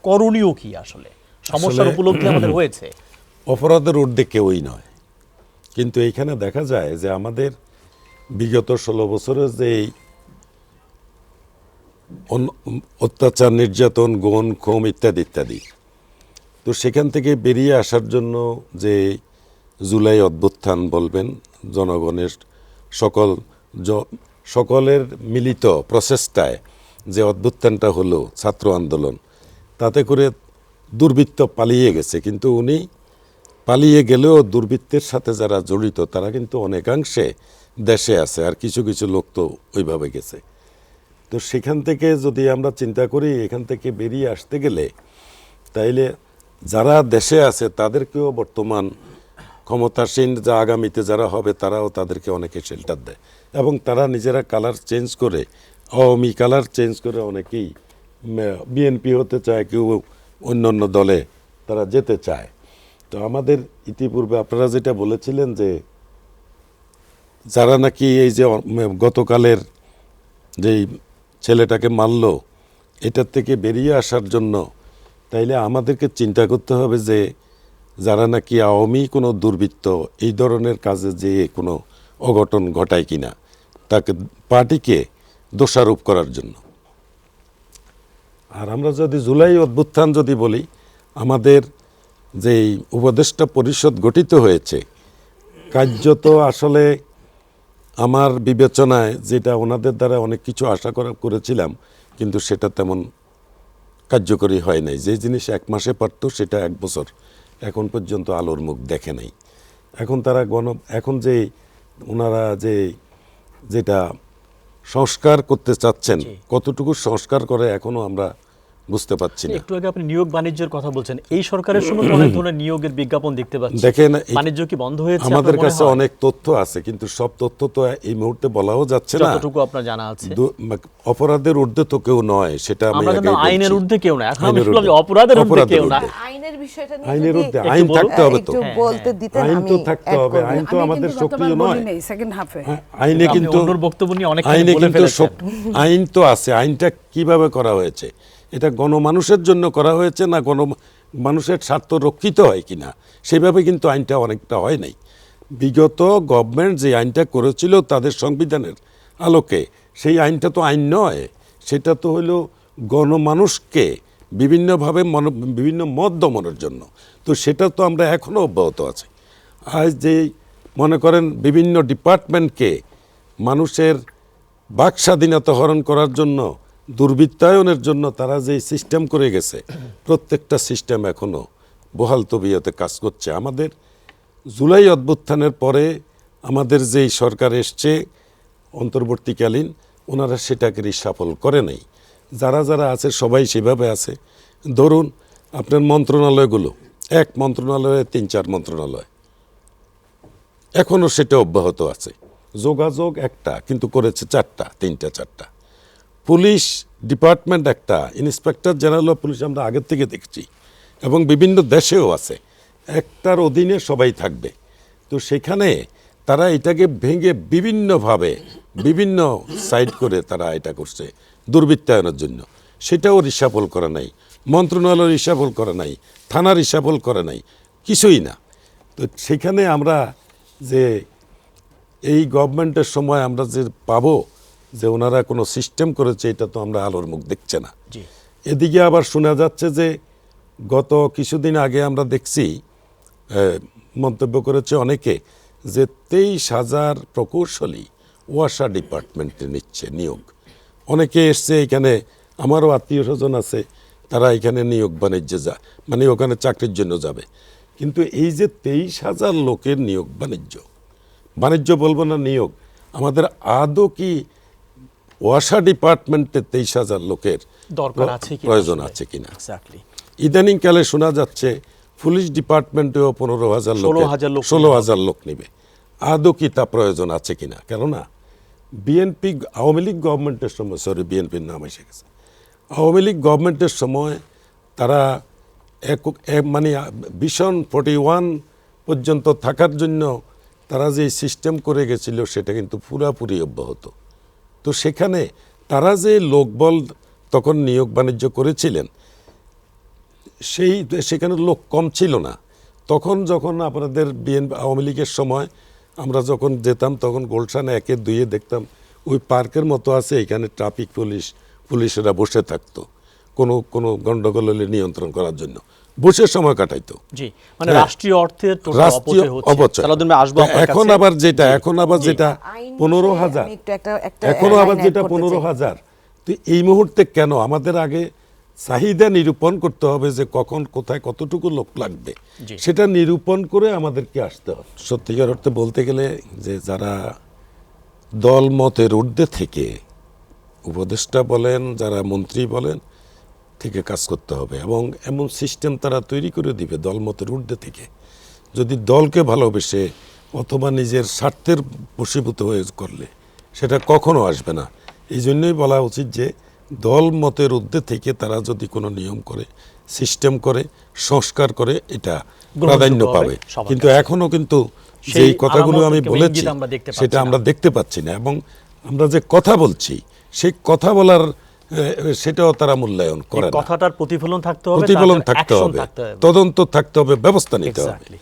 করণীয় কি আসলে সমস্যার উপলব্ধি আমাদের হয়েছে? অপরাধের ঊর্ধ্বে কেউই নয়, কিন্তু এইখানে দেখা যায় যে আমাদের বিগত 16 বছরের যে অত্যাচার, নির্যাতন, গুম, খুন ইত্যাদি ইত্যাদি, তো সেখান থেকে বেরিয়ে আসার জন্য যে জুলাই অভ্যুত্থান বলবেন, জনগণের সকলের মিলিত প্রচেষ্টায় যে অভ্যুত্থানটা হলো, ছাত্র আন্দোলন, তাতে করে দুর্বৃত্ত পালিয়ে গেছে। কিন্তু উনি পালিয়ে গেলেও দুর্বৃত্তের সাথে যারা জড়িত তারা কিন্তু অনেকাংশে দেশে আছে, আর কিছু কিছু লোক তো ওইভাবে গেছে। তো সেখান থেকে যদি আমরা চিন্তা করি এখান থেকে বেরিয়ে আসতে গেলে, তাইলে যারা দেশে আছে তাদেরকেও বর্তমান ক্ষমতাসীন যা আগামীতে যারা হবে তারাও তাদেরকে অনেকে শেল্টার দেয়, এবং তারা নিজেরা কালার চেঞ্জ করে, আওয়ামী কালার চেঞ্জ করে অনেকেই বিএনপি হতে চায়, কেউ অন্য অন্য দলে তারা যেতে চায়। তো আমাদের ইতিপূর্বে আপনারা যেটা বলেছিলেন যে যারা নাকি এই যে গতকালের যেই ছেলেটাকে মারল, এটার থেকে বেরিয়ে আসার জন্য তাইলে আমাদেরকে চিন্তা করতে হবে যে যারা নাকি আওয়ামী কোনো দুর্বৃত্ত এই ধরনের কাজে যে কোনো অঘটন ঘটায় কিনা, তাকে পার্টিকে দোষারোপ করার জন্য। আর আমরা যদি জুলাই অভ্যুত্থান যদি বলি, আমাদের যেই উপদেষ্টা পরিষদ গঠিত হয়েছে, কার্যত আসলে আমার বিবেচনায় যেটা ওনাদের দ্বারা অনেক কিছু আশা করেছিলাম, কিন্তু সেটা তেমন কার্যকরী হয় নাই। যে জিনিস 1 মাসে পারত সেটা 1 বছর এখন পর্যন্ত আলোর মুখ দেখে নাই। এখন তারা এখন যে ওনারা যেটা সংস্কার করতে চাচ্ছেন, কতটুকু সংস্কার করে এখনো আমরা বুঝতে পারছি না। একটু আগে আপনি নিয়োগ বাণিজ্যের কথা বলছেন, এই সরকারের সময় অনেক ধরনের নিয়োগের বিজ্ঞাপন দেখতে পাচ্ছি। দেখেন, বাণিজ্য কি বন্ধ হয়েছে? আমাদের কাছে অনেক তথ্য আছে, কিন্তু সব তথ্য তো এই মুহূর্তে বলাও যাচ্ছে না। যতটুকু আপনার জানা আছে, অপরাধের ঊর্ধ্বে তো কেউ নয়, সেটা আমি আমরা কিন্তু আগেই আইনের বলছি। ঊর্ধ্বে কেউ না, এখন আমি শুনলাম যে অপরাধের ঊর্ধ্বে কেউ না। আইনের বিষয়টা নিয়ে আইনের যদি ঊর্ধ্বে আইন থাকতে হবে তো, একটু বলতে দিতেন, আইন আমি তো থাকতে add হবে। করব। আইন তো আমি আমাদের কিন্তু সক্রিয় গতবার নয়। বলি নাই সেকেন্ড হাফে। আইনে আপনি কিন্তু অন্যর বক্তব্য নিয়ে অনেক আইনে বলে কিন্তু ফেলেছেন। আইন তো আছে। আইনটা কিভাবে করা হয়েছে, এটা গণমানুষের জন্য করা হয়েছে না মানুষের স্বার্থ রক্ষিত হয় কিনা, সেভাবে কিন্তু আইনটা অনেকটা হয় নাই। বিগত গভর্নমেন্ট যে আইনটা করেছিল তাদের সংবিধানের আলোকে, সেই আইনটা তো আইন নয়, সেটা তো হলো গণমানুষকে বিভিন্নভাবে বিভিন্ন মত দমনের জন্য। তো সেটা তো আমরা এখনও অব্যাহত আছি। আজ যে মনে করেন বিভিন্ন ডিপার্টমেন্টকে মানুষের বাক স্বাধীনতা হরণ করার জন্য, দুর্বৃত্তায়নের জন্য তারা যে সিস্টেম করে গেছে, প্রত্যেকটা সিস্টেম এখনও বহাল তবিয়তে কাজ করছে। আমাদের জুলাই অভ্যুত্থানের পরে আমাদের যেই সরকার এসছে অন্তর্বর্তীকালীন, ওনারা সেটাকে রিসাফল করে নাই। যারা যারা আছে সবাই সেভাবে আছে। ধরুন আপনার মন্ত্রণালয়গুলো, এক মন্ত্রণালয়ে 3-4 মন্ত্রণালয়, এখনও সেটা অব্যাহত আছে। যোগাযোগ একটা, কিন্তু করেছে 4টা, 3টা-4টা। পুলিশ ডিপার্টমেন্ট একটা, ইন্সপেক্টর জেনারেল অফ পুলিশ আমরা আগের থেকে দেখছি, এবং বিভিন্ন দেশেও আছে। একটার অধীনে সবাই থাকবে। তো সেখানে তারা এটাকে ভেঙে বিভিন্নভাবে বিভিন্ন সাইড করে তারা এটা করছে দুর্বৃত্তায়নের জন্য। সেটাও রিসাফল করে নাই, মন্ত্রণালয় রিসাফল করে নাই, থানা রিসাফল করে নাই, কিছুই না। তো সেখানে আমরা যে এই গভর্নমেন্টের সময় আমরা যে পাবো যে ওনারা কোনো সিস্টেম করেছে, এটা তো আমরা আলোর মুখ দেখছে না। এদিকে আবার শোনা যাচ্ছে যে গত কিছুদিন আগে আমরা দেখছি, মন্তব্য করেছে অনেকে, যে 23,000 প্রকৌশলী ওয়াসা ডিপার্টমেন্টে নিচ্ছে নিয়োগ। অনেকে এসছে এখানে, আমারও আত্মীয় স্বজন আছে, তারা এখানে নিয়োগ বাণিজ্যে মানে ওখানে চাকরির জন্য যাবে। কিন্তু এই যে 23,000 লোকের নিয়োগ বাণিজ্য বলবো না, নিয়োগ, আমাদের আদৌ কি ওয়াসা ডিপার্টমেন্টে 23,000 লোকের দরকার আছে কি, প্রয়োজন আছে কিনা? এক্স্যাক্টলি। ইদানিংকালে শোনা যাচ্ছে পুলিশ ডিপার্টমেন্টেও 16,000 লোক নেবে। আদৌ কি তা প্রয়োজন আছে কিনা? কেননা বিএনপি আওয়ামী লীগ গভর্নমেন্টের সময়, বিএনপির নাম এসে গেছে, আওয়ামী লীগ গভর্নমেন্টের সময় তারা মানে ভিশন 41 পর্যন্ত থাকার জন্য তারা যে সিস্টেম করে গেছিল, সেটা কিন্তু পুরাপুরি অব্যাহত। তো সেখানে তারা যে লোকবল তখন নিয়োগ বাণিজ্য করেছিলেন, সেখানে লোক কম ছিল না। তখন যখন আপনাদের আওয়ামী লীগের সময় আমরা যখন যেতাম তখন গুলশান 1 2 দেখতাম ওই পার্কের মতো আছে, এখানে ট্রাফিক পুলিশেরা বসে থাকতো কোনো গন্ডগোল হলে নিয়ন্ত্রণ করার জন্য বসে সময় কাটাইতো। জি, মানে হ্যাঁ। রাষ্ট্রীয় অর্থের টোটাল রাষ্ট্রীয় অপচয় হচ্ছে। অপচয়। সালাউদ্দিন ভাই, আসবো আপনার এখন কাছে। আবার যেটা আইন 15,000 আমি একটু একটা এখনো আবার line add যেটা করতে চাই। 15,000। তো এই মুহূর্তে কেন আমাদের আগে চাহিদা নিরূপণ করতে হবে যে কখন কোথায় কতটুকু লোক লাগবে, জি। সেটা নিরূপণ করে আমাদেরকে আসতে হবে। সত্যিকার অর্থে বলতে গেলে যে যারা দল মতের ঊর্ধ্বে থেকে উপদেষ্টা বলেন, যারা মন্ত্রী বলেন, থেকে কাজ করতে হবে এবং এমন সিস্টেম তারা তৈরি করে দিবে দলমতের ঊর্ধ্বে থেকে। যদি দলকে ভালোবেসে অথবা নিজের স্বার্থের বশীভূত হয়ে করলে সেটা কখনো আসবে না। এই জন্যই বলা উচিত যে দল মতের ঊর্ধ্বে থেকে তারা যদি কোনো নিয়ম করে, সিস্টেম করে, সংস্কার করে, এটা প্রাধান্য হবে পাবে। সবার কিন্তু কাছে। এখনো কিন্তু সেই যেই কথাগুলো আমি আলামত বলেছি ইঙ্গিত আমরা দেখতে পাচ্ছি সেটা না। আমরা দেখতে পাচ্ছি না, এবং আমরা যে কথা বলছি সেই কথা বলার সেটাও তারা মূল্যায়ন করে এই না। কথাটার প্রতিফলন থাকতে হবে, প্রতিফলন তার থাকতে action হবে, থাকতে হবে। তদন্ত থাকতে হবে, ব্যবস্থা নিতে হবে। Exactly.